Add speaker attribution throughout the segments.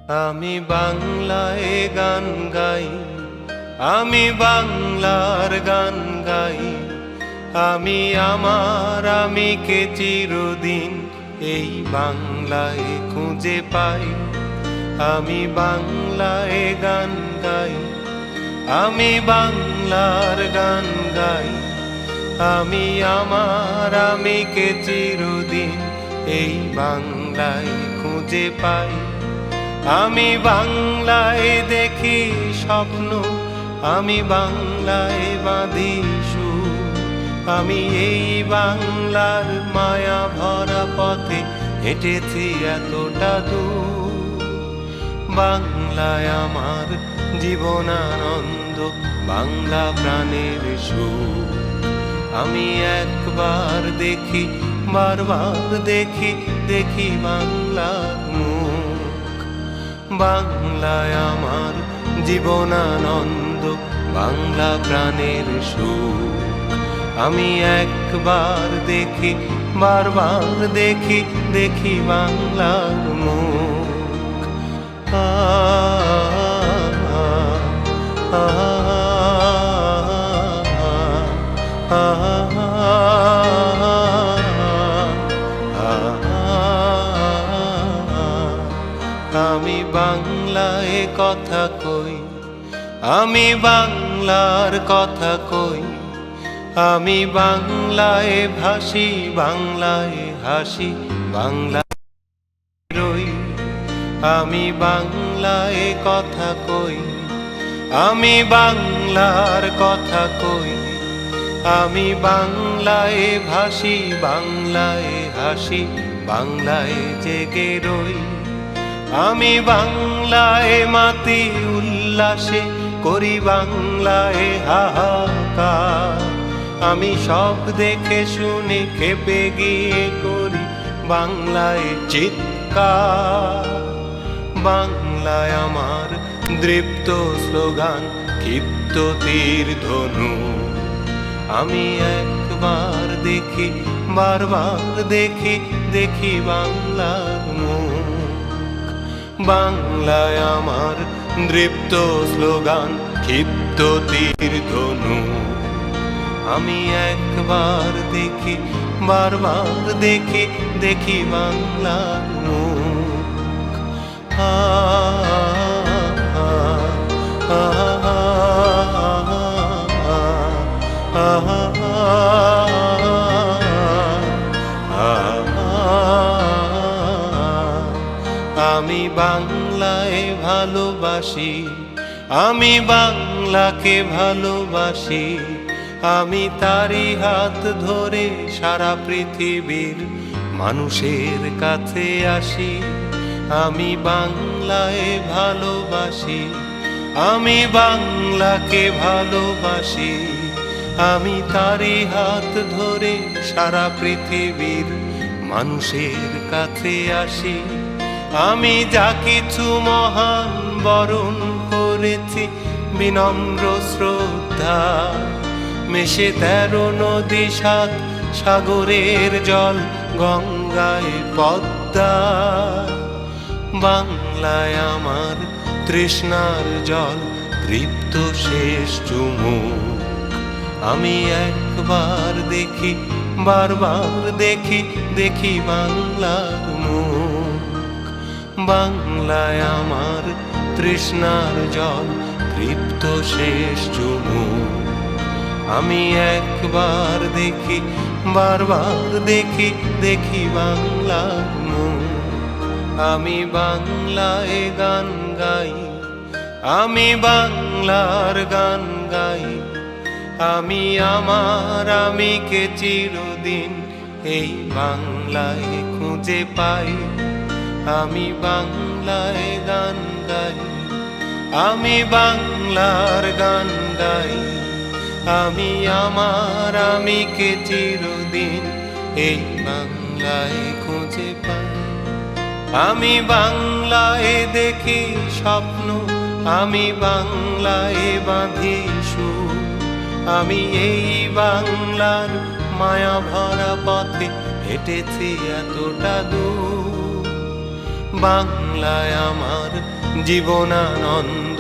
Speaker 1: আমি বাংলায় গান গাই, আমি বাংলার গান গাই। আমি আমার আমিকে চিরদিন এই বাংলায় খুঁজে পাই। আমি বাংলায় গান গাই, আমি বাংলার গান গাই। আমি আমার আমিকে চিরদিন এই বাংলায় খুঁজে পাই। আমি বাংলায় দেখি স্বপ্ন, আমি বাংলায় বাঁধি সুর। আমি এই বাংলার মায়া ভরা পথে হেঁটেছি এতটা দূর। বাংলায় আমার জীবনানন্দ, বাংলা প্রাণের সুর। আমি একবার দেখি, বারবার দেখি, দেখি বাংলার মুখ। বাংলায় আমার জীবনানন্দ, বাংলা প্রাণের সুর। আমি একবার দেখি, বারবার দেখি, দেখি বাংলার মুখ। আ আ আমি বাংলায় কথা কই, আমি বাংলার কথা কই। আমি বাংলায় ভাসি, বাংলায় হাসি, বাংলায় রই। আমি বাংলায় কথা কই, আমি বাংলার কথা কই। আমি বাংলায় ভাসি, বাংলায় হাসি, বাংলায় জেগে রই। আমি বাংলায় মাতি উল্লাসে, করি বাংলায় হাহাকার। আমি সব দেখে শুনে খেপে গিয়ে করি বাংলায় চিৎকার। বাংলায় আমার দৃপ্ত স্লোগান, ক্ষিপ্ত তীর ধনু। আমি একবার দেখি, বারবার দেখি, দেখি বাংলার মুখ। বাংলায় আমার দৃপ্ত স্লোগান, ক্ষিপ্ত তীর ধনু। আমি একবার দেখি, বারবার দেখি, দেখি বাংলার মুখ। আ আ আ আমি বাংলায় ভালোবাসি, আমি বাংলাকে ভালোবাসি। আমি তারই হাত ধরে সারা পৃথিবীর মানুষের কাছে আসি। আমি বাংলায় ভালোবাসি, আমি বাংলাকে ভালোবাসি। আমি তারই হাত ধরে সারা পৃথিবীর মানুষের কাছে আসি। আমি যা কিছু মহান বরণ করেছি বিনম্র শ্রদ্ধা, মেশে 13 নদী 7 সাগরের জল, গঙ্গায় পদ্মা। বাংলায় আমার তৃষ্ণার জল, তৃপ্ত শেষ চুমুক। আমি একবার দেখি, বারবার দেখি, দেখি বাংলার মুখ। বাংলায় আমার তৃষ্ণার জল, তৃপ্ত শেষ চুমুক। আমি একবার দেখি, বারবার দেখি, দেখি বাংলার মুখ। আমি বাংলায় গান গাই, আমি বাংলার গান গাই। আমি আমার আমিকে চিরদিন এই বাংলায় খুঁজে পাই। আমি বাংলায় গান গাই, আমি বাংলার গান গাই। আমি আমার আমিকে চিরদিন এই বাংলায় খুঁজে পাই। আমি বাংলায় দেখি স্বপ্ন, আমি বাংলায় বাঁধি সুর। আমি এই বাংলার মায়া ভরা পথে হেঁটেছি এতটা দূর। বাংলায় আমার জীবনানন্দ,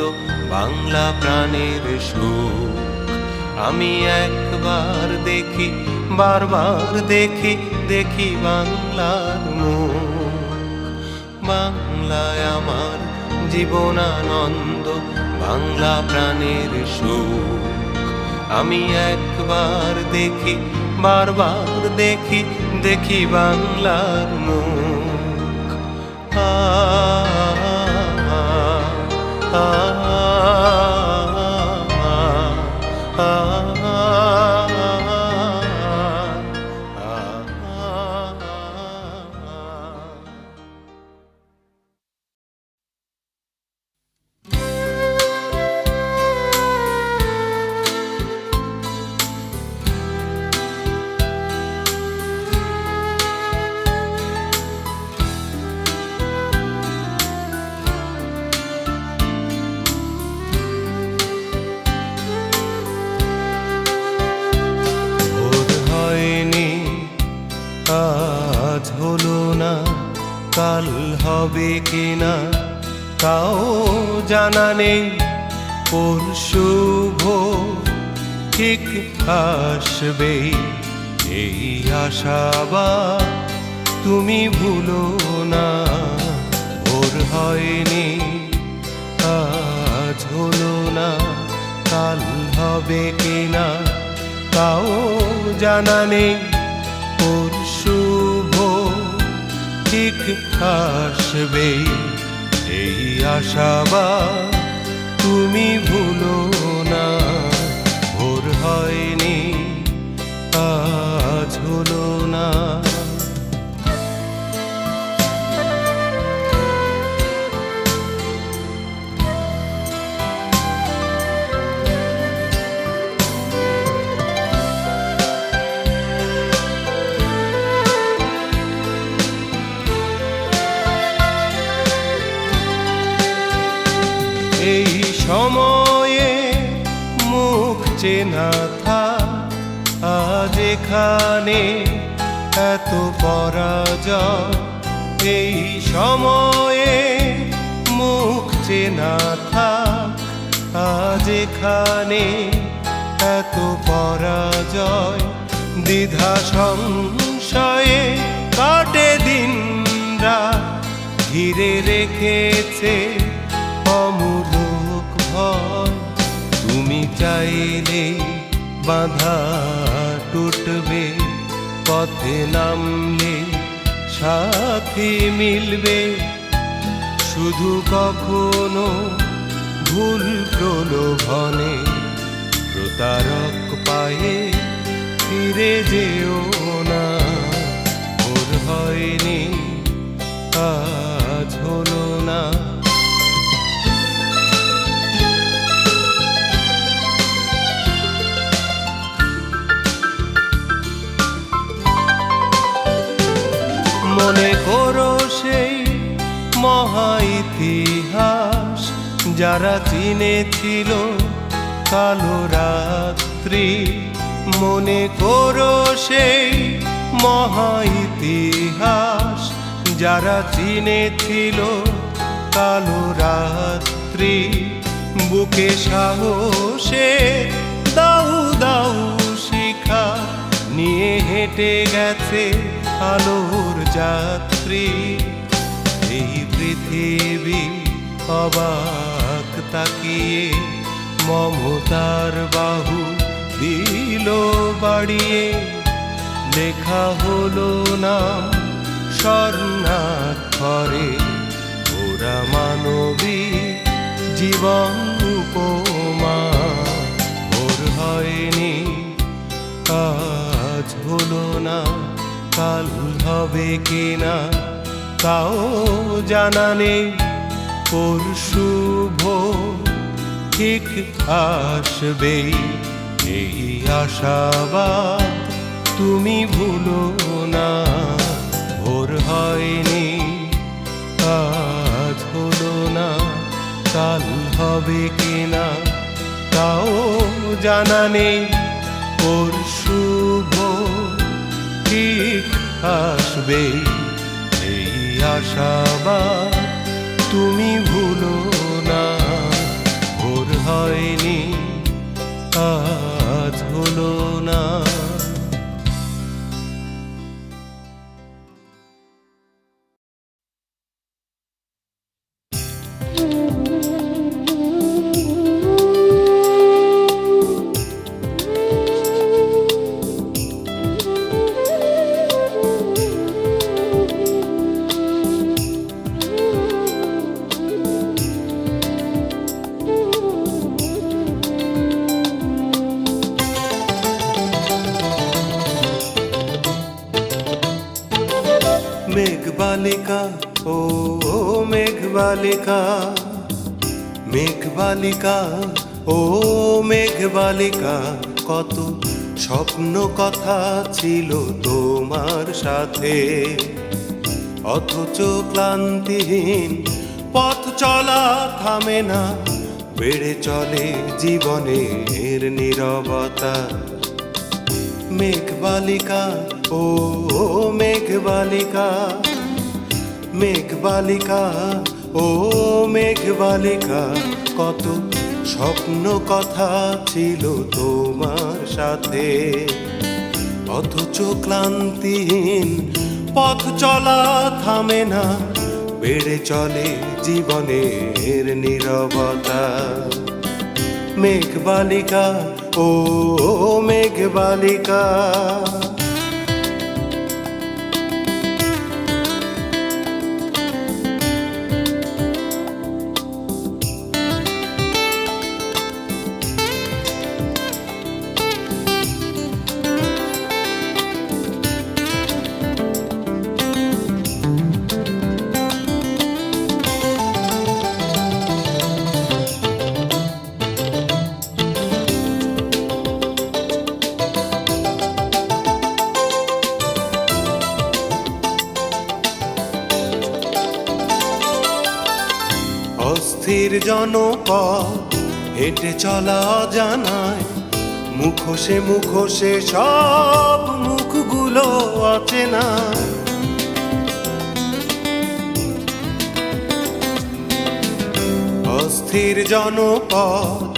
Speaker 1: বাংলা প্রাণের সুখ। আমি একবার দেখি, বারবার দেখি, দেখি বাংলার মুখ। বাংলায় আমার জীবনানন্দ, বাংলা প্রাণের সুখ। আমি একবার দেখি, বারবার দেখি, দেখি বাংলার মুখ। আ আ আজ হলো না, কাল হবে কিনা তাও জানা নেই। পরশু ভোর ঠিক আসবে, এই আশাবাদ তুমি ভুলো না। ভোর হয়নি, আজ হলো না, কাল হবে কিনা তাও জানা নেই। পরশু ভোর ঠিক আসবে, এই আশাবাদ তুমি ভুলো না। ভোর হয়নি, আজ হলো না। এই সময়ে মুখ চেনা থাক, আজ এখানে এত পরাজয়। এই সময়ে মুখ চেনা থাক, আজ এখানে এত পরাজয়। দ্বিধা সংশয়ে কাটে দিন রাত, ঘিরে রেখেছে অমূলক ভয়। তুমি চাইলে বাধা টুটবে, পথে নামলে সাথী মিলবে। শুধু কখনো ভুল প্রলোভনে প্রতারক পায়ে ফিরে যেও না। ভোর হয়নি, আজ হলো না। মনে করো সেই মহা ইতিহাস, যারা চিনেছিল কালো রাত্রি। মনে করো সেই মহা ইতিহাস, যারা চিনেছিল কালো রাত্রি। বুকে সাহসে দাউ দাউ শিখা নিয়ে হেঁটে গেছে আলোর যাত্রী। এই পৃথিবী অবাক তাকিয়ে মমতার বাহু দিল বাড়িয়ে। লেখা হলো না স্বর্ণাক্ষরে, ওরা মানবী জীবন উপমা। ভোর হয়নি, আজ হলো না, কাল হবে কিনা তাও জানা নেই। পরশু ভোর ঠিক আসবে, এই আশাবাদ তুমি ভুলো না। ভোর হয়নি, আজ হলো না, কাল হবে কিনা তাও জানা নেই। পরশু ভোর ঠিক আসবে, এই আশাবাদ তুমি ভুলো না। ভোর হয়নি আজ হলো না। মেঘবালিকা ও মেঘবালিকা, মেঘবালিকা ও মেঘবালিকা, কত স্বপ্ন কথা ছিল তোমার সাথে। অথচ ক্লান্তিহীন পথ চলা থামে না, বেড়ে চলে জীবনের নীরবতা। মেঘবালিকা ও মেঘবালিকা, মেঘবালিকা ও মেঘবালিকা, কত স্বপ্ন কথা ছিল তোমার সাথে। অথচ ক্লান্তিহীন পথ চলা থামে না, বেড়ে চলে জীবনের নীরবতা। মেঘবালিকা ও মেঘবালিকা। অস্থির জনপদ হেঁটে চলা জানায়, মুখোশে মুখোশে সব মুখগুলো অচেনা। অস্থির জনপদ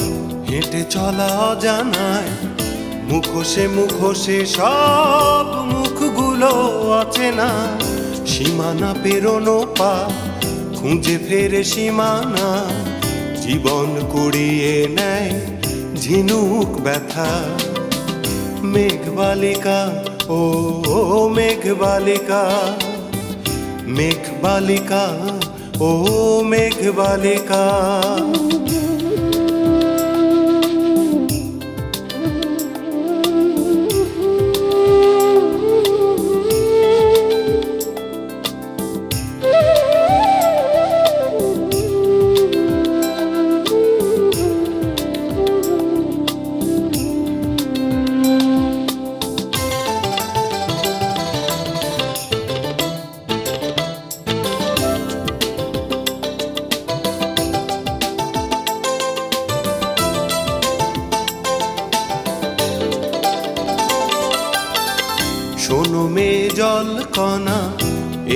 Speaker 1: হেঁটে চলা জানায়, মুখোশে মুখোশে সব মুখগুলো অচেনা। সীমানা পেরোনো পা খুঁজে ফেরে সীমানা, জীবন কুড়িয়ে নেয় ঝিনুক ব্যথা। মেঘবালিকা ও মেঘবালিকা, মেঘবালিকা ও মেঘবালিকা। শোনো মে জল কণা,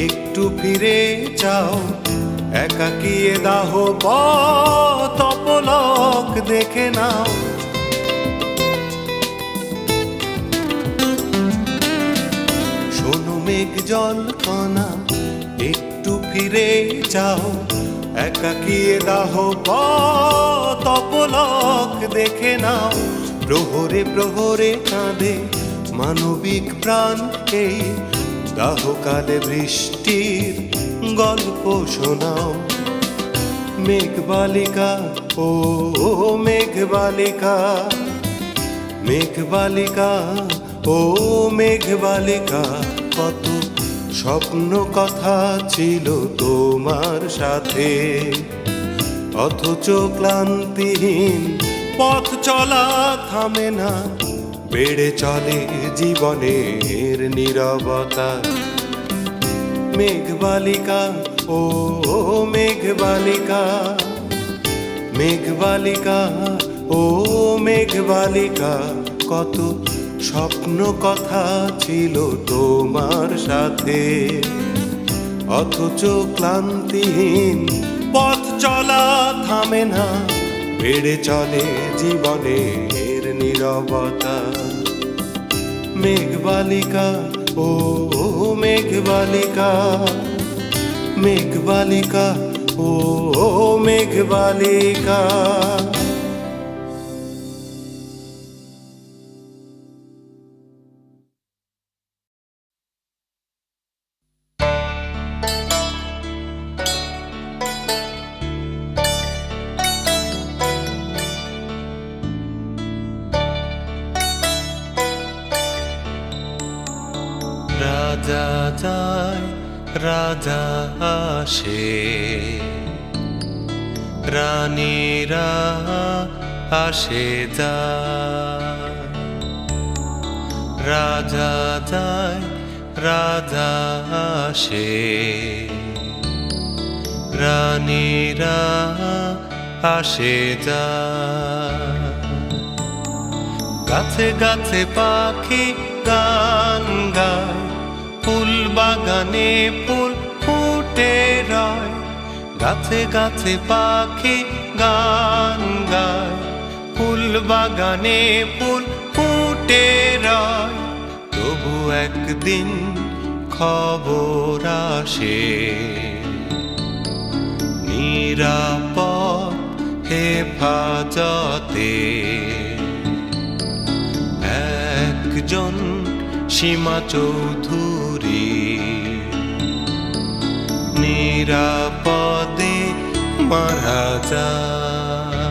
Speaker 1: একটু ফিরে যাও, একাকিয়ে দাহ পলক দেখে নাও। শোনো মেঘ জল কণা, একটু ফিরে যাও, একাকিয়ে দাহ পলক দেখে নাও। প্রহরে প্রহরে কাঁদে মানবিক প্রাণ, এই দাহকালে বৃষ্টির গল্প শোনাও। মেঘবালিকা ও মেঘবালিকা, মেঘবালিকা ও মেঘবালিকা, কত স্বপ্ন কথা ছিল তোমার সাথে। অথচ ক্লান্তিহীন পথ চলা থামে না, বেড়ে চলে জীবনের নীরবতা। মেঘবালিকা ও মেঘবালিকা, মেঘবালিকা ও মেঘবালিকা, কত স্বপ্ন কথা ছিল তোমার সাথে। অথচ ক্লান্তিহীন পথ চলা থামে না, বেড়ে চলে জীবনের নীরবতা। মেঘবালিকা ও মেঘবালিকা, মেঘবালিকা ও মেঘবালিকা। রাজা যায় রাজা আসে, রানীরা আসে যায়। রাজা যায় রাজা আসে, রানীরা আসে যায়। গাছে গাছে পাখি গান গায়, ফুল বাগানে ফুল ফুটে রয়। গাছে গাছে পাখি গান গায়, ফুল বাগানে ফুল ফুটে রয়। তবু একদিন খবর আসে, নিরাপদ হেফাজতে একজন সীমা চৌধুরী নিরাপদে মারা যায়।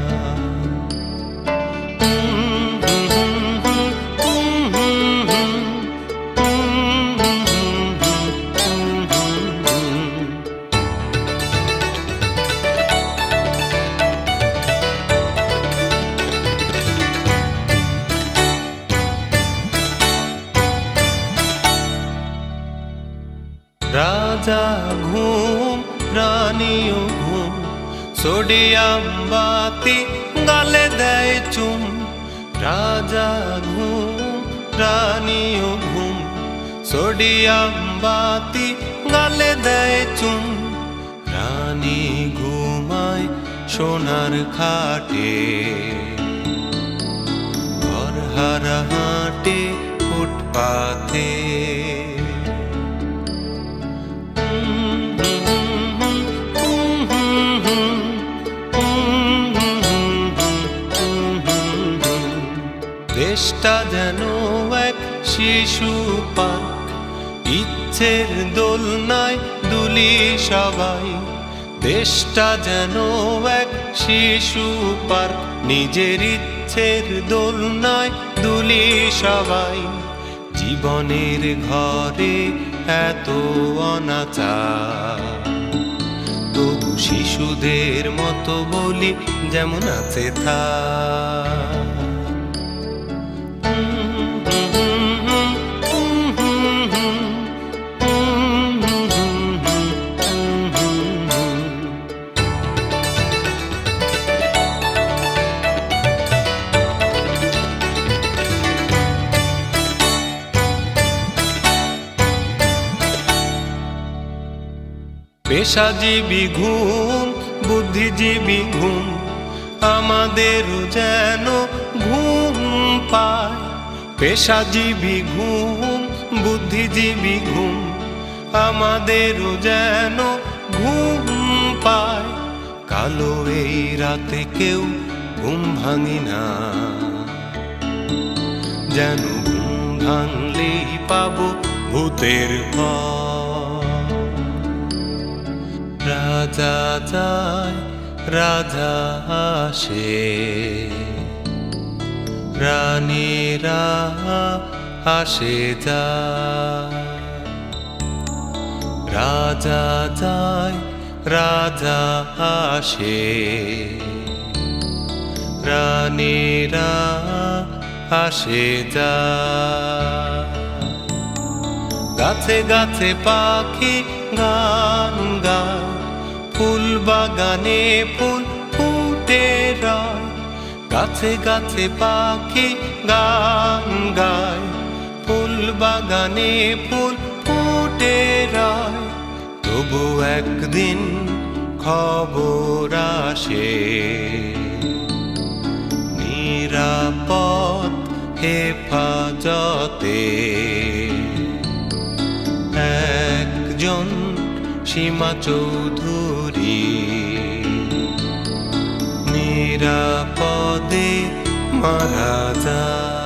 Speaker 1: রাজা ঘুম রানীও ঘুম, সোডিয়াম বাতি গালে দেয় চুম। রাজা ঘুম রানীও ঘুম, সোডিয়াম বাতি গালে দেয় চুম। রানী ঘুমায় সোনার খাটে, ঘর হারা হাটে ফুটপাথে। দেশটা যেন এক শিশু পার্ক, ইচ্ছের দোলনায় দুলি সবাই। দেশটা যেন এক শিশু পার্ক, নিজের ইচ্ছের দোলনায় দুলি সবাই। জীবনের ঘরে এত অনাচার, তবু শিশুদের মতো বলি যেমন আছে থা। পেশাজীবী ঘুম বুদ্ধিজীবী ঘুম, আমাদেরও যেন ঘুম পায়। পেশাজীবী ঘুম বুদ্ধিজীবী ঘুম, আমাদেরও যেন ঘুম পায়। কালো এই রাতে কেউ ঘুম ভাঙি না, যেন ঘুম ভাঙলেই পাবো ভূতের ভয়। রাজা যায় রাজা আসে, রানীরা আসে যায়। রাজা যায় রাজা আসে, রানীরা আসে যায়। গাছে গাছে পাখি গান গায়, ফুল বাগানে ফুল ফুটে রয়। গাছে গাছে পাখি গান গায়, ফুল বাগানে ফুল ফুটে রয়। তবু একদিন খবর আসে নিরাপদ হেফাজতে একজন সীমা চৌধুরী নিরাপদে মারা যায়।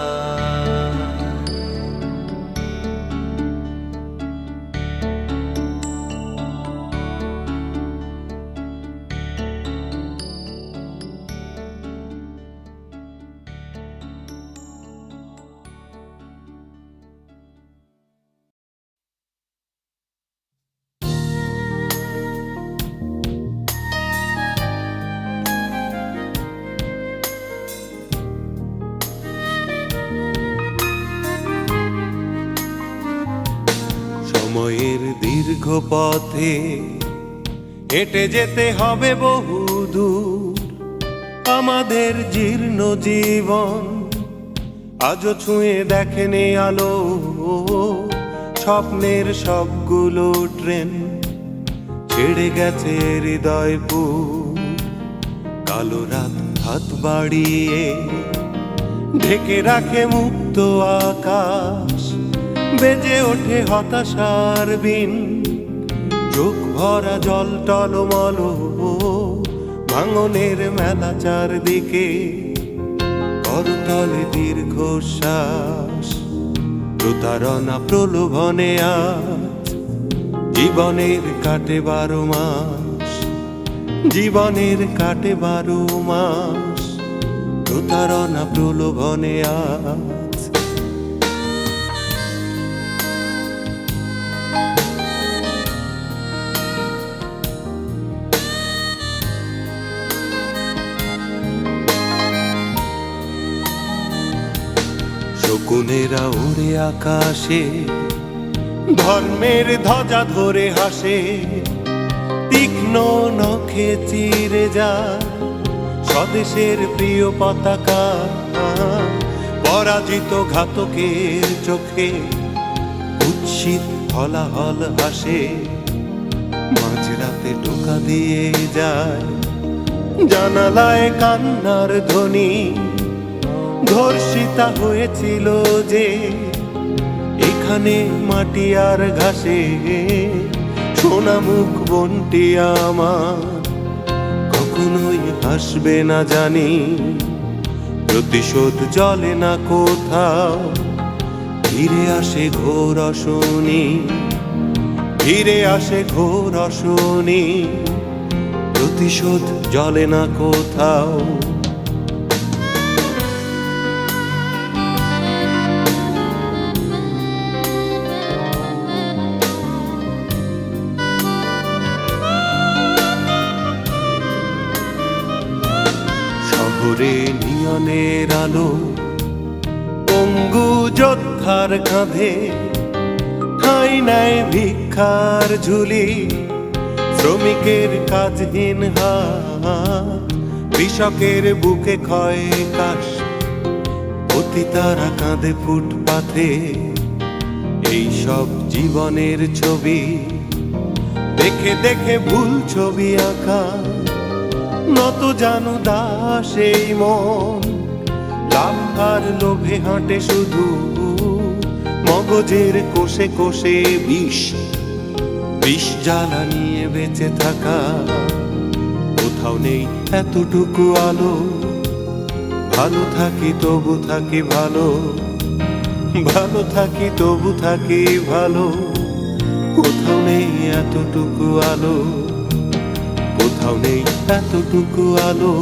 Speaker 1: সময়ের দীর্ঘ পথে হেঁটে যেতে হবে বহুদূর, আমাদের জীর্ণ জীবন আজও ছুঁয়ে দেখেনি আলো। স্বপ্নের সবগুলো ট্রেন ছেড়ে গেছে হৃদয়পুর। কালো রাত হাত বাড়িয়ে ঢেকে রাখে মুক্ত আকাশ, বেজে ওঠে হতাশার বিন, চোখ ভরা জল টলমল, ভাঙনের মেলা চারদিকে, করতলে দীর্ঘশ্বাস। প্রতারণা প্রলোভনে আজ জীবনের কাটে 12 মাস, জীবনের কাটে 12 মাস, প্রতারণা প্রলোভনে আজ। শকুনেরা ওড়ে আকাশে, ধর্মের ধ্বজা ধরে হাসে, তীক্ষ্ণ নখে চিরে যায় স্বদেশের প্রিয় পতাকা। পরাজিত ঘাতকের চোখে কুৎসিত হলাহল হাসে, মাঝরাতে টোকা দিয়ে যায় জানালায় কান্নার ধ্বনি। ধর্ষিতা হয়েছিল যে এখানে মাটি আর ঘাসে, সোনা মুখ বোনটি আমার কখনোই হাসবে না জানি। প্রতিশোধ চলে না কোথাও, ফিরে আসে ঘোর অশনি, ফিরে আসে ঘোর অশনি। প্রতিশোধ চলে না কোথাও। শহরে নিয়নের আলো, পঙ্গু যোদ্ধার কাঁধে ঠাঁই নেয় ভিক্ষার ঝুলি। শ্রমিকের কাজহীন হাত, কৃষকের বুকে ক্ষয় কাশ, পতিতারা কাঁধে ফুটপাথে। এই সব জীবনের ছবি দেখে দেখে ভুল ছবি আঁকা। নত জানু দাস এই মন, লাভ আর লোভে হাঁটে শুধু। মগজের কোষে কোষে বিষ, বিষ জ্বালা নিয়ে বেঁচে থাকা। কোথাও নেই এতটুকু আলো, ভালো থাকি তবু থাকি ভালো, ভালো থাকি তবু থাকি ভালো। কোথাও নেই এতটুকু আলো, কোথাও নেই এতটুকু আলো।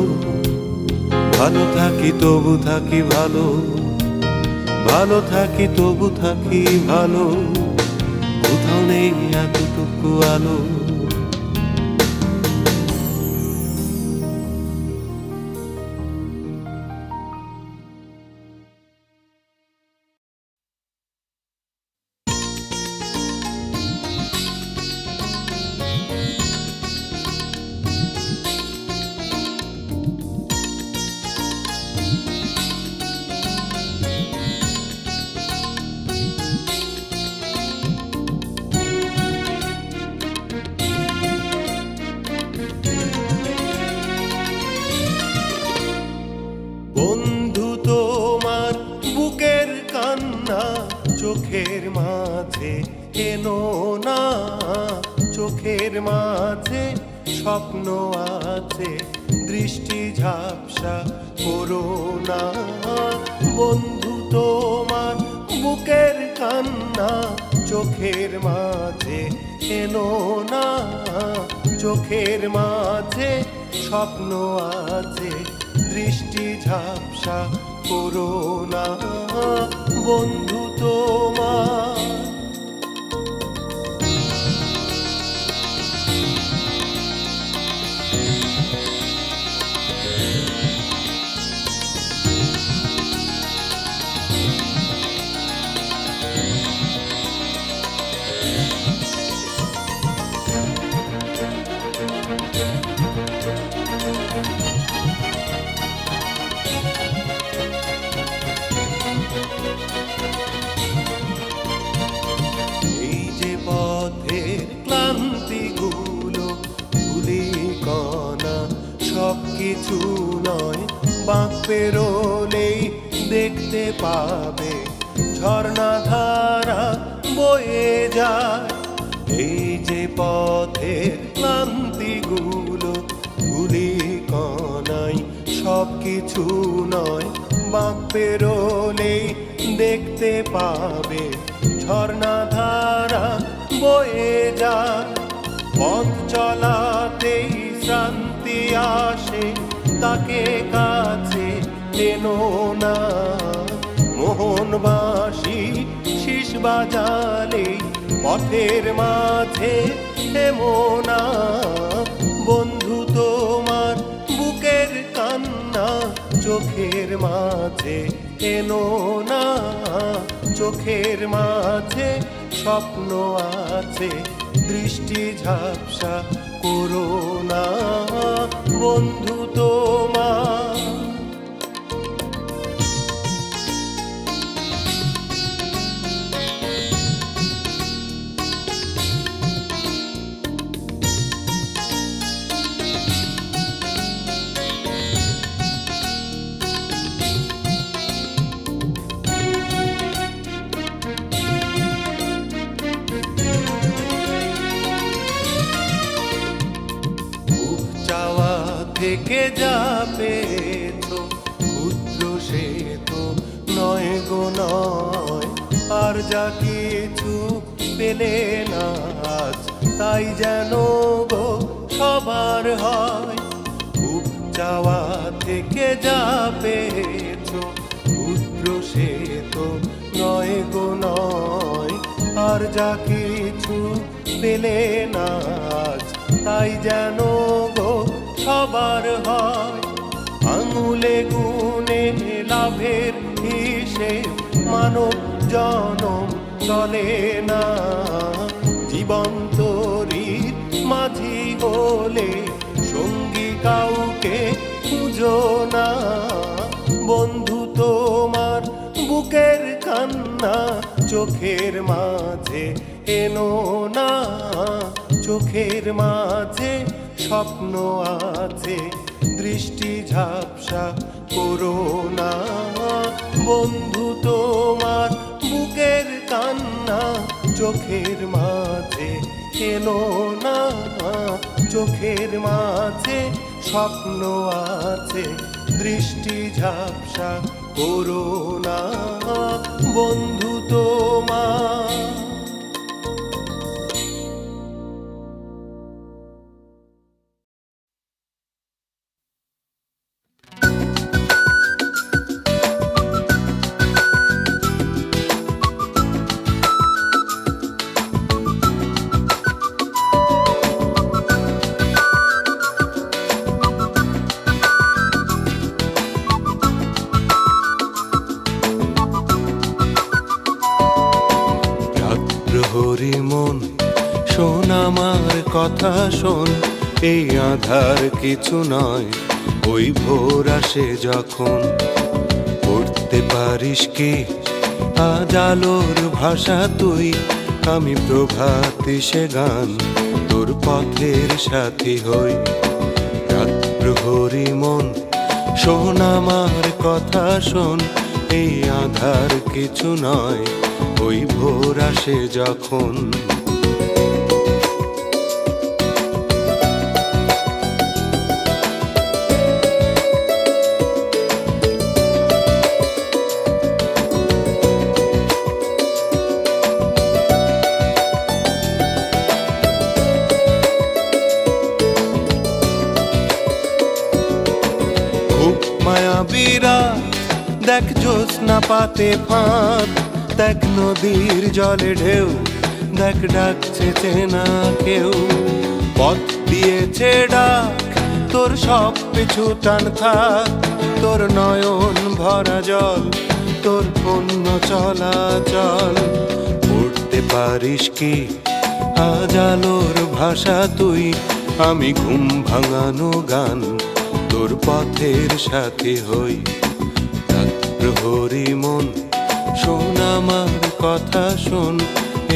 Speaker 1: ভালো থাকি তবু থাকি ভালো, ভালো থাকি তবু থাকি ভালো। কোথাও নেই এতটুকু আলো। চোখের মাঝে এনো না, চোখের মাঝে স্বপ্ন আছে, দৃষ্টি ঝাপসা করো না। বন্ধু তোমার বুকের কান্না চোখের মাঝে এনো না, চোখের মাঝে স্বপ্ন আছে, দৃষ্টি ঝাপসা করো না। বন্ধু তোমার এই যে পথের ক্লান্তিগুলো ধুলি কণা সবকিছু নয়, বাঁক পেরোলেই দেখতে পাবে ঝর্ণা ধারা বয়ে যায়। এই যে পথের ক্লান্তিগুলো ধুলি কণাই সবকিছু নয়, বাঁক পেরোলেই দেখতে পাবে ঝর্ণা ধারা বয়ে যায়। পথ চলাতেই শান্তি আসে, তাকে কাছে টেনো না। মোহনবাসী শীষ বাজালে পথের মাঝে থেমো না। বন্ধু তোমার বুকের কান্না চোখের মাঝে এনো না, চোখের মাঝে স্বপ্ন আছে, দৃষ্টি ঝাপসা করো না। বন্ধু তোমার থেকে যা পেয়েছো ক্ষুদ্র সে তো নয় গো নয়, আর যা কিছু পেলে না আজ তাই যেন গো সবার হয়। খুব চাওয়া থেকে যা পেয়েছো ক্ষুদ্র সে তো নয় গো নয়, আর যা কিছু পেলে না আজ তাই যেন গো সবার হয়। আঙুলে গুনে লাভের হিসেব মানব জনম চলে না, জীবন তরির মাঝি হলে সঙ্গী কাউকে খুঁজো না। বন্ধু তোমার বুকের কান্না চোখের মাঝে এনো না, চোখের মাঝে স্বপ্ন আছে, দৃষ্টি ঝাপসা করো না। বন্ধু তোমার বুকের কান্না চোখের মাঝে এনো না, চোখের মাঝে স্বপ্ন আছে, দৃষ্টি ঝাপসা করো না। বন্ধু তোমার প্রহরী মন শোন আমার কথা শোন, এই আধার কিছু নয়, ওই ভোর আসে যখন। পড়তে পারিস কি আজ আলোর ভাষা তুই, আমি প্রভাতী সে গান তোর পথের সাথী হই। রাত প্রহরী মন শোন আমার কথা শোন, এই আধার কিছু নয়, ওই ভোর আসে যখন। মায়াবী রাত, দেখ জ্যোৎস্না পাতে ফাঁদ, দেখ নদীর জলে ঢেউ, দেখ ডাকছে চেনা কেউ। পথ দিয়েছে ডাক, তোর সব পিছু টান থাক, তোর নয়ন ভরা জল, তোর পণ্য চলাচল। পড়তে পারিস কি আজ আলোর ভাষা তুই, আমি ঘুম ভাঙানো গান তোর পথের সাথে হই। প্রহরী মন শোন আমার কথা শোন,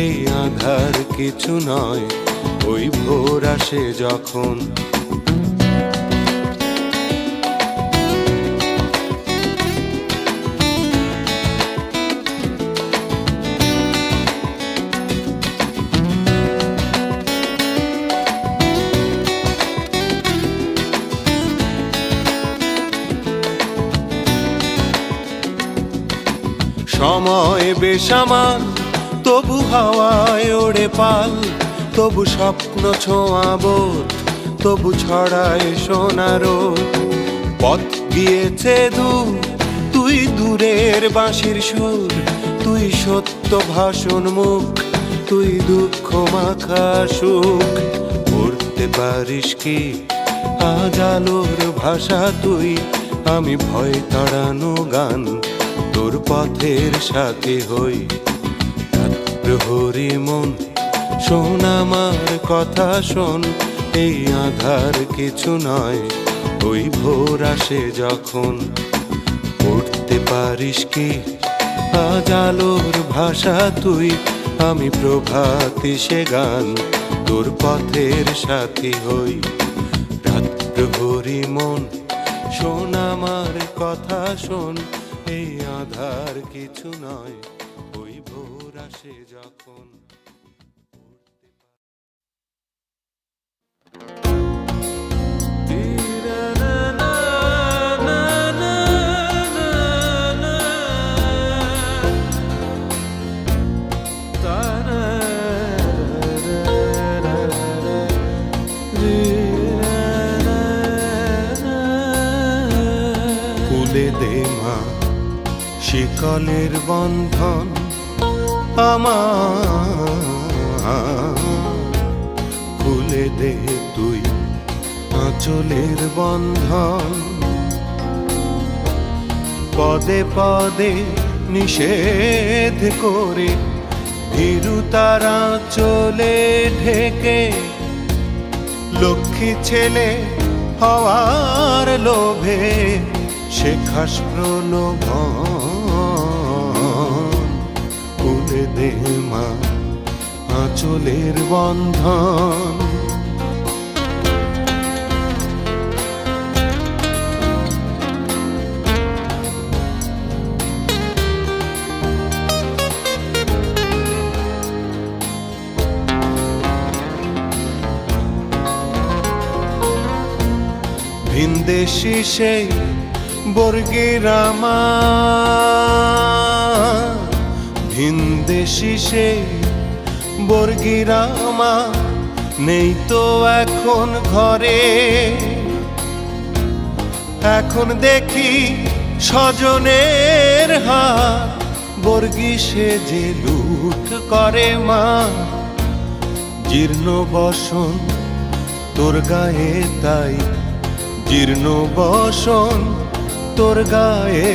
Speaker 1: এই আধার কিছু নয়, ওই ভোর আসে যখন। সময় বেসামাল, তবু হাওয়ায় ওড়ে পাল, তবু স্বপ্ন ছোঁয়া বোধ, তবু ছড়ায় সোনার। পথ গিয়েছে দূর, তুই দূরের বাঁশির সুর, তুই সত্য ভাষণ মুখ, তুই দুঃখ মাখা সুখ। পড়তে পারিস কি আজ আলোর ভাষা তুই, আমি ভয় তাড়ানো গান তোর পথের সাথে হই। প্রহরী মন শোন আমার কথা শোন, এই আধার কিছু নয়, ওই ভোর আসে যখন। পড়তে পারিস কি আজ আলোর ভাষা তুই, আমি প্রভাতী সে গান তোর পথের সাথী হই। রাত প্রহরী মন শোন আমার কথা শোন, এই আধার কিছু নয়, ওই ভোর আসে যখন। খুলে দে মা শিকলের বন্ধন আমার, খুলে দে তুই আঁচলের বন্ধন। পদে পদে নিষেধ করে ভীরু তারা চলে ঢেকে, লক্ষ্মী ছেলে হওয়ার লোভে শেখাস প্রলোভন। খুলে দে মা আঁচলের বন্ধন। ভিনদেশি সেই বর্গের আমার, ভিনদেশি সেই বর্গের আমার, নেই তো এখন ঘরে। এখন দেখি স্বজনের হাত, বর্গী সেজে লুট করে মা। জীর্ণ বসন তোর গায়ে তাই, জীর্ণ বসন তোর গায়ে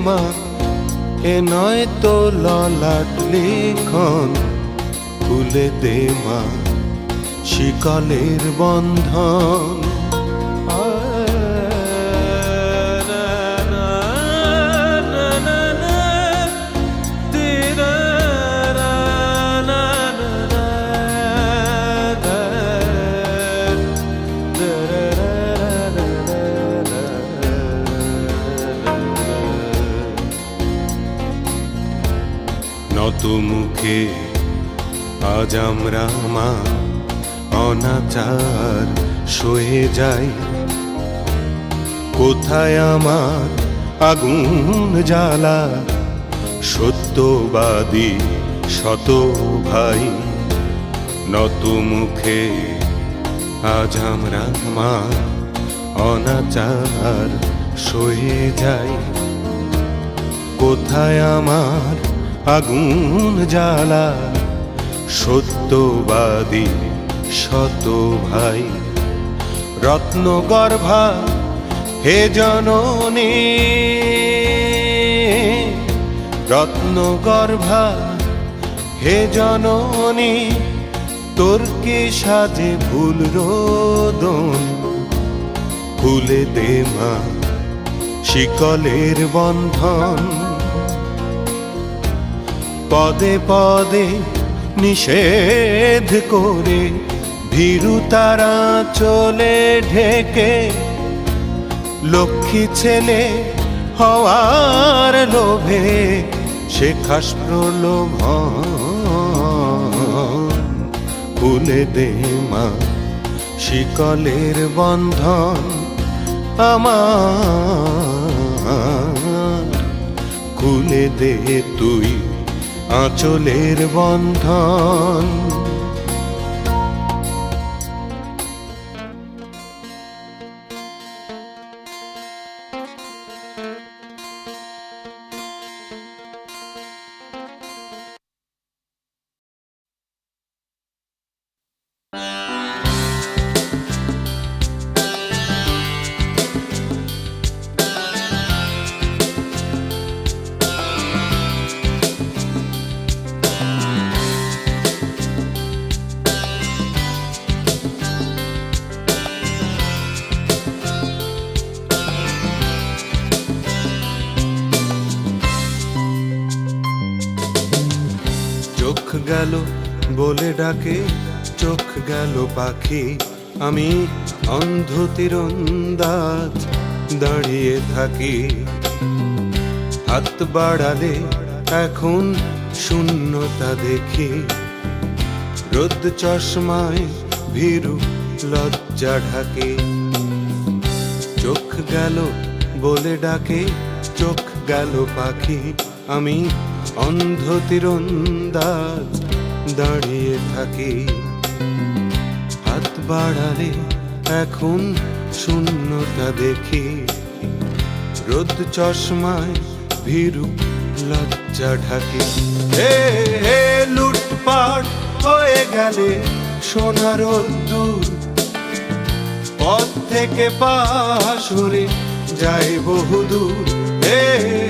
Speaker 1: মা, এ নয় তো ললাট লিখন। খুলে দে মা শিকলের বন্ধন। নত মুখে আজ আমরা মা অনাচার সয়ে যাই। কোথায় আমার আগুন জ্বালা সত্যবাদী শত ভাই? নত মুখে আজ আমরা মা অনাচার সয়ে যাই। কোথায় আমার আগুন জ্বালা সত্যবাদী শত ভাই? রত্নগর্ভা হে জননী, রত্নগর্ভা হে জননী, তোর কি সাজে ভুল রোদন? খুলে দে মা শিকলের বন্ধন। পদে পদে নিষেধ করে ভীরু তারা চলে ঢেকে, লক্ষ্মী ছেলে হওয়ার লোভে শেখাস প্রলোভন। খুলে দে মা শিকলের বন্ধন আমার, খুলে দে তুই আঁচলের বন্ধন। চোখ গেল বলে ডাকে, চোখ গেল পাখি, আমি অন্ধ তীরন্দাজ দাঁড়িয়ে থাকি। হাত বাড়ালে এখন শূন্যতা দেখি, রোদ চশমায় ভীরু লজ্জা ঢাকে। চোখ গেল বলে ডাকে, চোখ গেল পাখি, আমি অন্ধ তীরন্দাজ দাঁড়িয়ে থাকি। হাত বাড়ালে এখন শূন্যতা দেখি, রোদ চশমায় ভীরু লজ্জা ঢাকে। হে হে লুটপাট হয়ে গেলে সোনার দূর, পথ থেকে পা সরে যায় বহুদূর। হে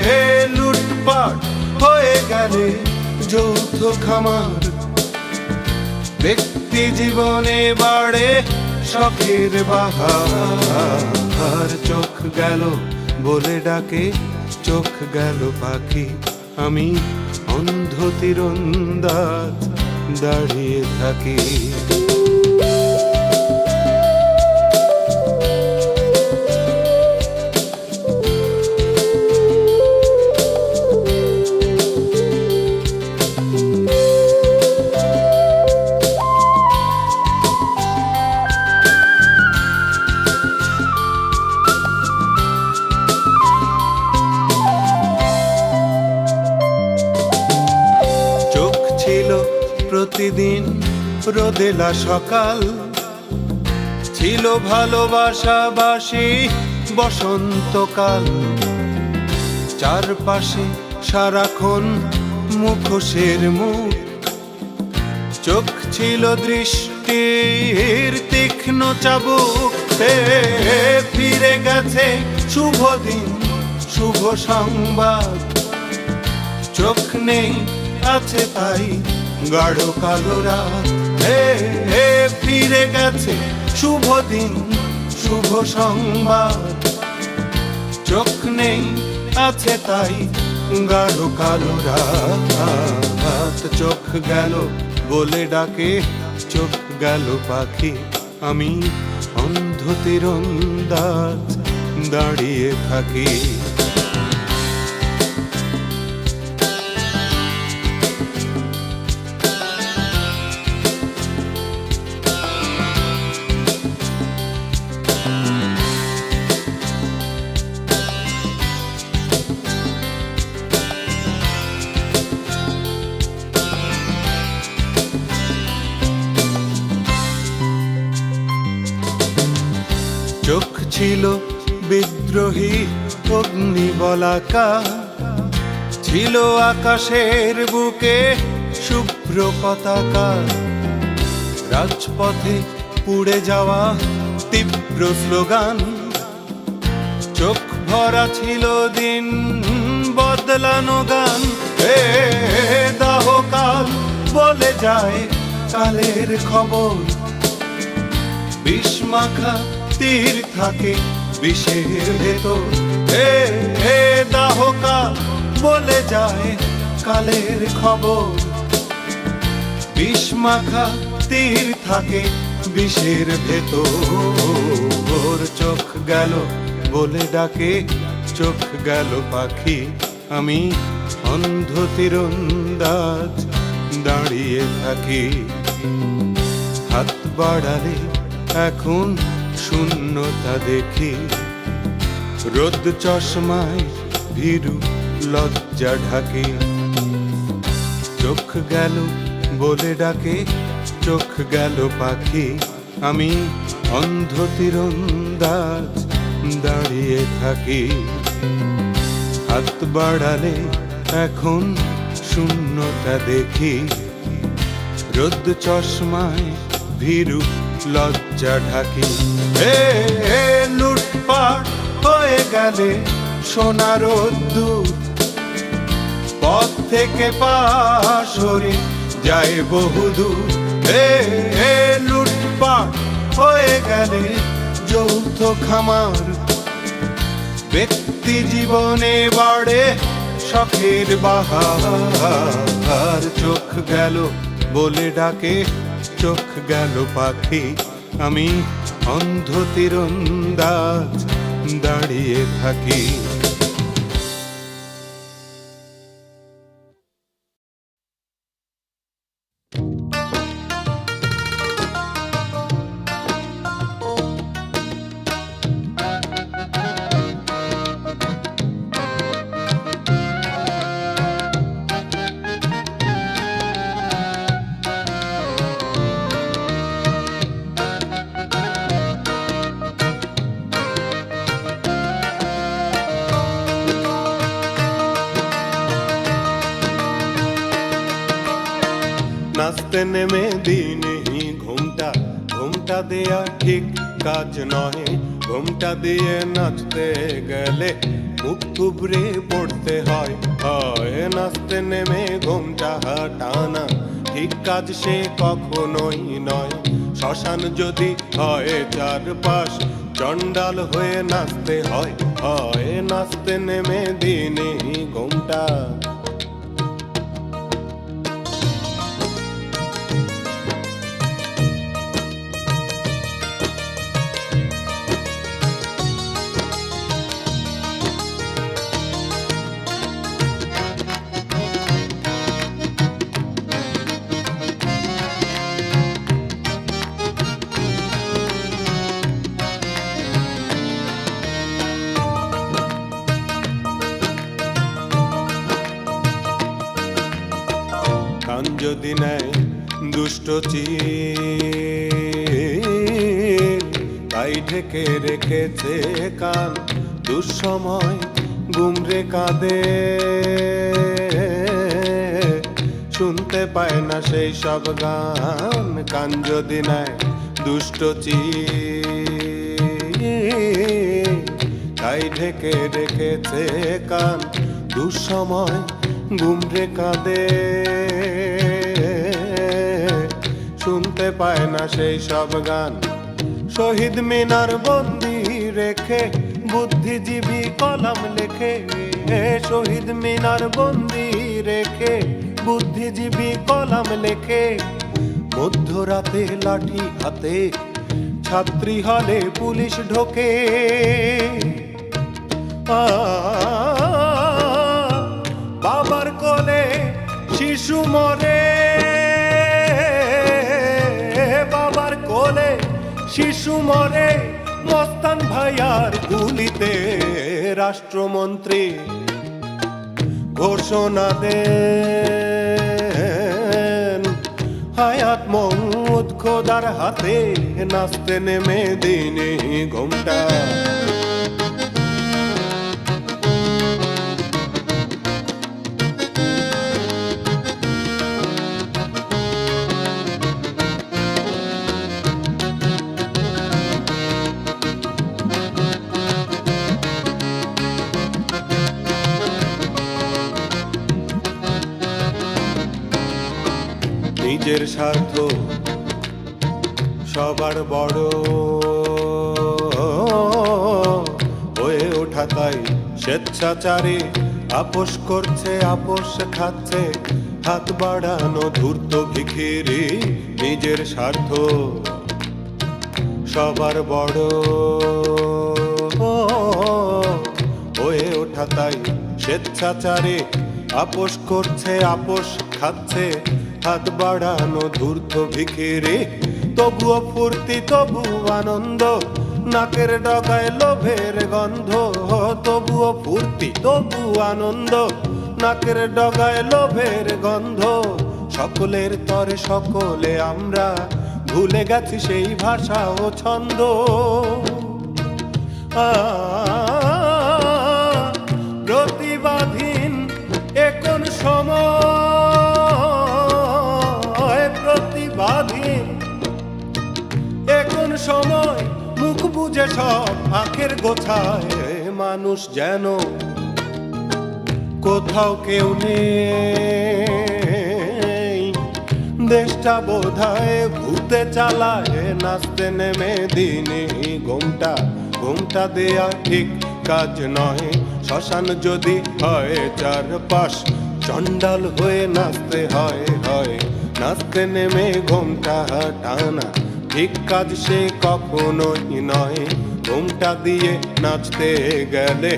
Speaker 1: হে লুটপাট হয়ে গেলে যৌথ খামার, ব্যক্তি জীবনে বাড়ে শখের বাহার। চোখ গেল বলে ডাকে, চোখ গেল পাখি, আমি অন্ধ তীরন্দাজ দাঁড়িয়ে থাকি। প্রতিদিন রোদেলা সকাল, ছিল ভালোবাসাবাসী বসন্তকাল। চারপাশে সারাক্ষণ মুখোশের মুখ, চোখ ছিল দৃষ্টির তীক্ষ্ণ চাবুক। ফিরে গেছে শুভ দিন, শুভ সংবাদ, চোখ নেই আছে তাই গাঢ় কালো রাত। ফিরে গেছে শুভ দিন, শুভ সংবাদ, চোখ নেই আছে তাই গাঢ় কালো রাত। চোখ গেল বলে ডাকে, চোখ গেল পাখি, আমি অন্ধ তীরন্দাজ দাঁড়িয়ে থাকি। ছিল বিদ্রোহী অগ্নিবলাকা, ছিল আকাশের বুকে শুভ্র পতাকা, রাজপথে পুড়ে যাওয়া তীব্র স্লোগান, চোখ ভরা ছিল দিন বদলানো গান। এ দাহ কাল বলে যায় কালের খবর, বিষ মাখা তীর থাকে বিষের ভেতর। এ দাহ কাল বলে যায় কালের খবর, বিষ মাখা তীর থাকে বিষের ভেতর। চোখ গেল বলে ডাকে, চোখ গেল পাখি, আমি অন্ধ তীরন্দাজ দাঁড়িয়ে থাকি। হাত বাড়ালে এখন শূন্যতা দেখি, রোদ চশমায় ভীরু লজ্জা ঢাকি। চোখ গেল বলে ডাকে, চোখ গেল পাখি, আমি অন্ধ তীরন্দাজ দাঁড়িয়ে থাকি। হাত বাড়ালে এখন শূন্যতা দেখি, রোদ চশমায় ভীরু লজ্জা ঢাকি। লুটপাট হয়ে গেলে সোনা রোদ্দুর, পথ থেকে পা সরে যায় বহুদূর। লুটপাট হয়ে গেলে যৌথ খামার, ব্যক্তি জীবনে বাড়ে শখের বাহার। চোখ গেল বলে ডাকে, চোখ গেল পাখি, আমি অন্ধ তীরন্দাজ দাঁড়িয়ে থাকি। নাচতে নেমে দিনে ঘুমটা ঘুমটা দেয়া ঠিক কাজ নয়, ঘুমটা দিয়ে নাচতে গেলে মুখ থুবড়ে পড়তে হয়। নাচতে নেমে ঘুমটা হাঁটানা ঠিক কাজ সে কখনোই নয়। শ্মশান যদি হয় চারপাশ, চণ্ডাল হয়ে নাচতে হয়। নাচতে নেমে দিনে ঘুমটা যদি নেয় দুষ্ট চির, তাই ঢেকে রেখেছে কান, দুঃসময় গুমরে কাঁদে, শুনতে পায় না সেই সব গান। কান যদি নেয় দুষ্ট চির, তাই ঢেকে রেখেছে কান, দুঃসময় গুমরে কাঁদে, শুনতে পায় না সেই সব গান। শহীদ মিনার বন্দি রেখে বুদ্ধিজীবী কলাম লেখে, শহীদ মিনার বন্দি রেখে বুদ্ধিজীবী কলাম লেখে। মধ্যরাতে লাঠি হাতে ছাত্রী হলে পুলিশ ঢোকে, বাবার কোলে শিশু মরে, বাবার কোলে শিশু মরে, মস্তান ভাইয়ার গুলিতে রাষ্ট্রমন্ত্রী ঘোষণা দেন হায়াত মউত খোদার হাতে নাচতে নেমে দিনে ঘুমটা। নিজের স্বার্থ সবার বড় হয়ে ওঠা, তাই স্বেচ্ছাচারে আপোষ করছে, আপোষ খাচ্ছে, হাত বাড়ানো ধূর্ত ভিখিরি। নিজের স্বার্থ সবার বড় হয়ে ওঠা, তাই স্বেচ্ছাচারে আপোষ করছে, আপোষ খাচ্ছে, হাত বাড়ানো ধূর্ত ভিখিরি। তবুও ফুর্তি, তবু আনন্দ, নাকের ডগায় লোভের গন্ধ। তবুও ফুর্তি, তবু আনন্দ, নাকের ডগায় লোভের গন্ধ। সকলের তরে সকলে আমরা ভুলে গেছি সেই ভাষা ও ছন্দ। প্রতিবাদহীন এ কোন সময়, প্রতিবাদহীন এ কোন সময়, মুখ বুঝে সব আখের গোছায়। মানুষ যেন কোথাও কেউ নেই, দেশটা বোধহয় ভূতে চালায়। নাচতে নেমে দিনে ঘুমটা, ঘুমটা দেয়া ঠিক কাজ নয়। শ্মশান যদি হয় চারপাশ, চণ্ডাল হয়ে নাচতে হয়। নাচতে নেমে ঘুমটা টানা ঠিক কাজ সে কখনোই নয়। ঘুমটা দিয়ে নাচতে গেলে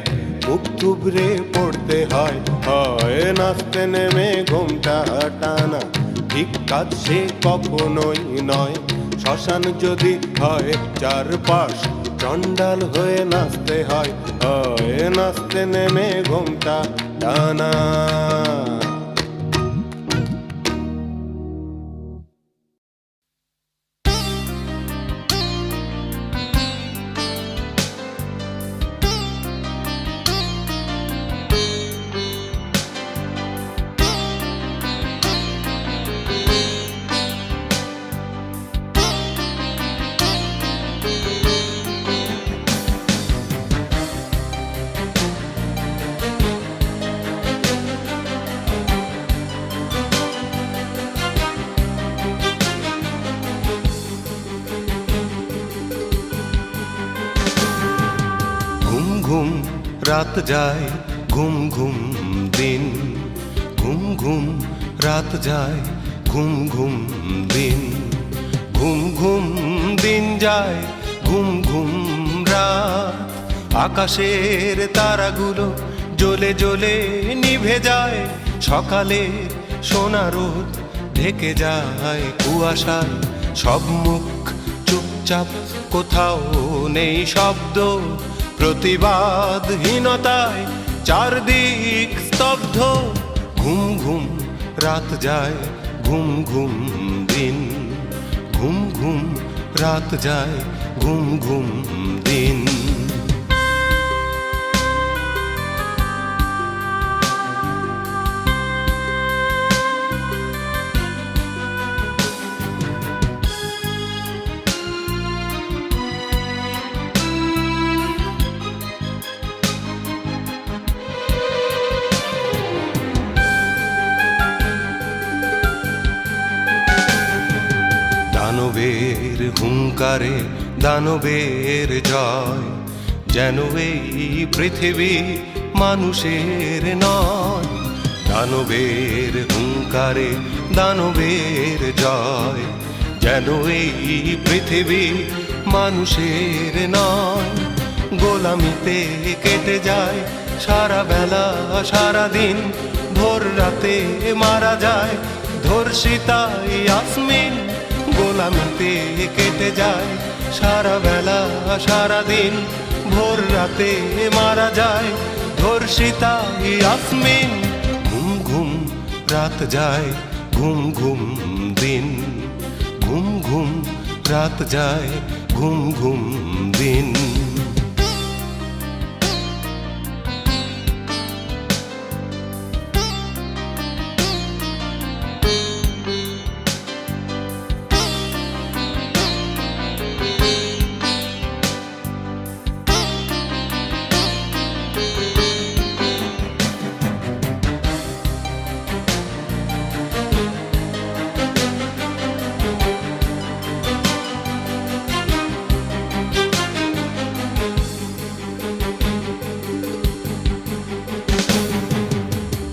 Speaker 1: মুখ থুবড়ে পড়তে হয়। নাচতে নেমে ঘুমটা টানা ঠিক কাজ সে কখনোই নয়। শ্মশান যদি হয় চারপাশ, চণ্ডাল হয়ে নাচতে হয়। নাচতে নেমে ঘুমটা টানা। ঘুম রাত যায়, ঘুম ঘুম দিন, ঘুম ঘুম রাত যায়, ঘুম ঘুম দিন, ঘুম ঘুম দিন যায়, ঘুম ঘুম রাত। আকাশের তারাগুলো জ্বলে জ্বলে নিভে যায়, সকালে সোনা রোদ ঢেকে যায় কুয়াশায়। সব মুখ চুপচাপ, কোথাও নেই শব্দ, প্রতিবাদহীনতায় চারদিক স্তব্ধ। ঘুম ঘুম রাত যায়, ঘুম ঘুম দিন, ঘুম ঘুম রাত যায়, ঘুম ঘুম দিন। দানবের হুঙ্কারে দানবের জয়, যেন এই পৃথিবী মানুষের নয়। দানবের হুঙ্কারে দানবের জয়, যেন এই পৃথিবী মানুষের নয়। গোলামিতে কেটে যায় সারা বেলা সারা দিন, ভোর রাতে মারা যায় ধর্ষিতা ইয়াসমিন। গোলামিতে কেটে যায় সারা বেলা সারা দিন, ভোর রাতে মারা যায় ধর্ষিতা ইয়াসমিন। ঘুম ঘুম রাত যায়, ঘুম ঘুম দিন, ঘুম ঘুম রাত যায়, ঘুম ঘুম দিন।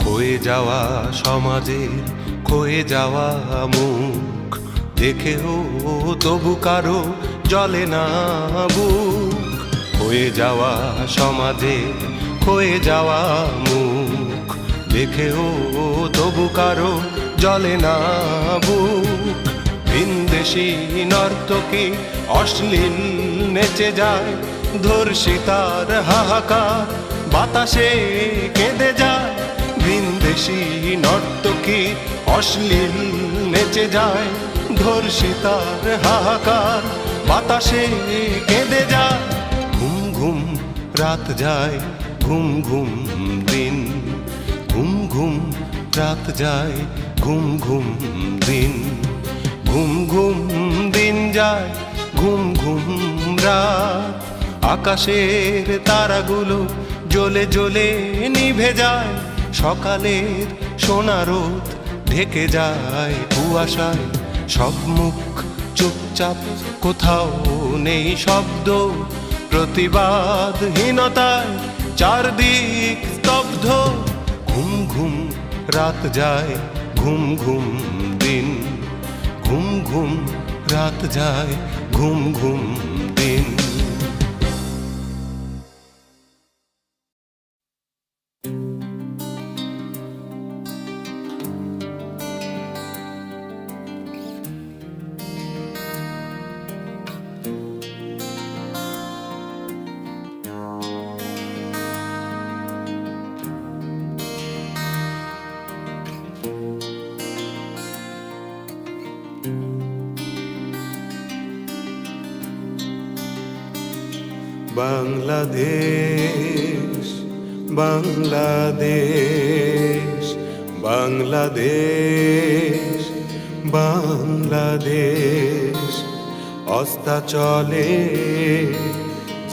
Speaker 1: ক্ষয়ে যাওয়া সমাজের ক্ষয়ে যাওয়া মুখ দেখেও তবু কারো জ্বলে না বুক। ক্ষয়ে যাওয়া সমাজের ক্ষয়ে যাওয়া মুখ দেখেও তবু কারো জ্বলে না বুক। ভিনদেশি নর্তকী অশ্লীল নেচে যায়, ধর্ষিতার হাহাকার বাতাসে কেঁদে যায়। ভিনদেশি নর্তকী অশ্লীল নেচে যায়, ধর্ষিতার হাহাকার বাতাসে কেঁদে যায়। ঘুম ঘুম রাত যায়, ঘুম ঘুম দিন। ঘুম ঘুম রাত যায়, ঘুম ঘুম দিন। ঘুম ঘুম দিন যায়, ঘুম ঘুম রাত। আকাশের তারাগুলো জ্বলে জ্বলে নিভে যায়, সকালের সোনা রোদ ঢেকে যায় কুয়াশায়। সব মুখ চুপচাপ, কোথাও নেই শব্দ, প্রতিবাদহীনতায় চারদিক স্তব্ধ। ঘুম ঘুম রাত যায়, ঘুম ঘুম দিন। ঘুম ঘুম রাত যায়, ঘুম ঘুম দিন। বাংলাদেশ বাংলাদেশ বাংলাদেশ বাংলাদেশ, অস্তাচলে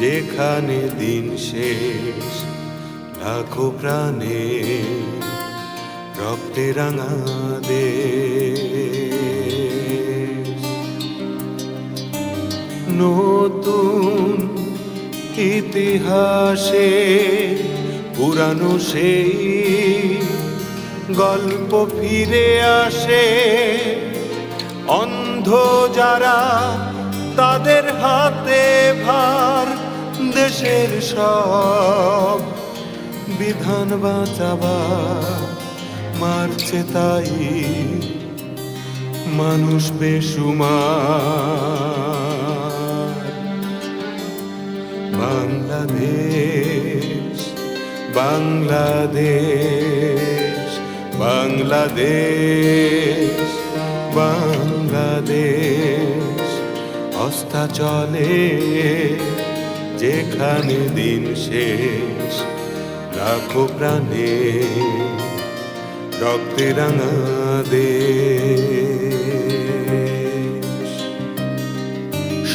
Speaker 1: যেখানে দিন শেষ, লাখো প্রাণে রক্তে রাঙা দেশ। নতুন ইতিহাসে পুরানো সেই গল্প ফিরে আসে। অন্ধ যারা তাদের হাতে ভার, দেশের সব বিধান বাঁচাবার মারছে তাই মানুষ বেসুমার। বাংলাদেশ বাংলাদেশ বাংলাদেশ বাংলাদেশ, অস্তাচলে যেখানে দিন শেষ, লাখো প্রাণে রক্তে রাঙা দেশ।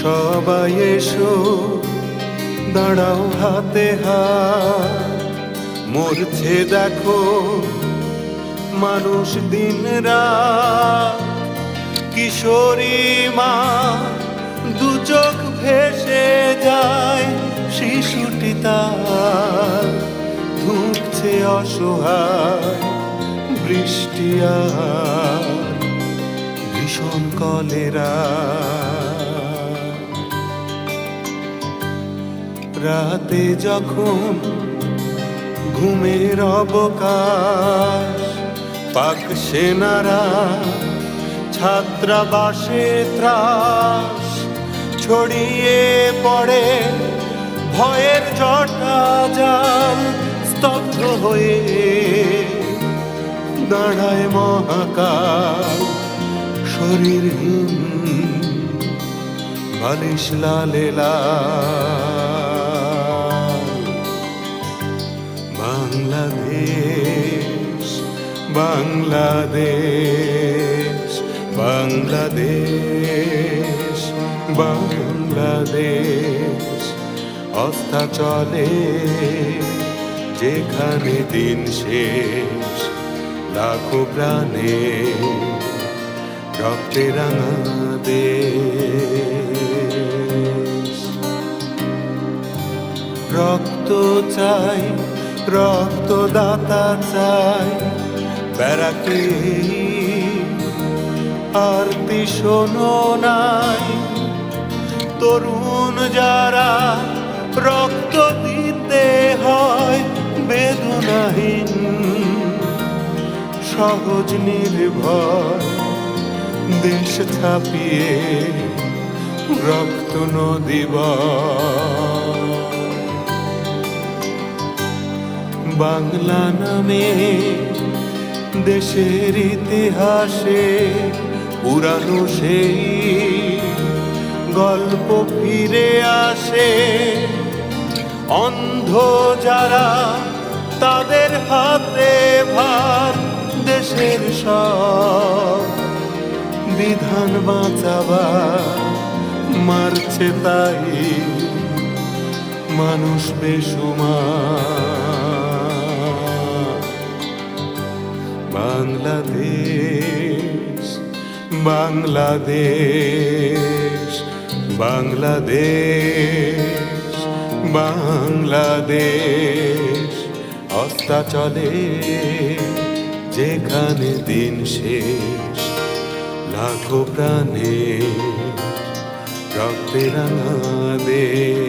Speaker 1: সবাই এসো দাঁড়াও হাতে হাত, মরছে দেখো মানুষ দিন রাত। কিশোরী মা দু চোখ ভেসে যায়, শিশুটি তার ধুঁকছে অসহায়। বৃষ্টি আর ভীষণ কলেরা, রাতে যখন ঘুমের অবকাশ, পাক সেনারা ছাত্রাবাসে ত্রাস ছড়িয়ে পড়ে। ভয়ের জটা জাল স্তব্ধ হয়ে দাঁড়ায় মহাকাল। শরীরহীন বালিশ লালে লাল। বাংলাদেশ বাংলাদেশ বাংলাদেশ বাংলাদেশ, অস্তাচলে যেখানে দিন শেষ, লাখো প্রাণে রক্তে রাঙা দেশ। রক্ত চাই, রক্তদাতা চাই, ব্যারাকে আরতি শোনো নাই। তরুণ যারা রক্ত দিতে হয় বেদনাহীন, সহজ নির্ভর দেশ ছাপিয়ে রক্ত নদী বয়। বাংলা নামে দেশের ইতিহাসে পুরানো সেই গল্প ফিরে আসে। অন্ধ যারা তাদের হাতে ভার, দেশের সব বিধান বাঁচাবার মারছে তাই মানুষ বেসুমার। বাংলাদেশ বাংলাদেশ বাংলাদেশ বাংলাদেশ, অস্তাচলে যেখানে দিন শেষ, লাখো প্রাণে রক্তে রাঙা দেশ।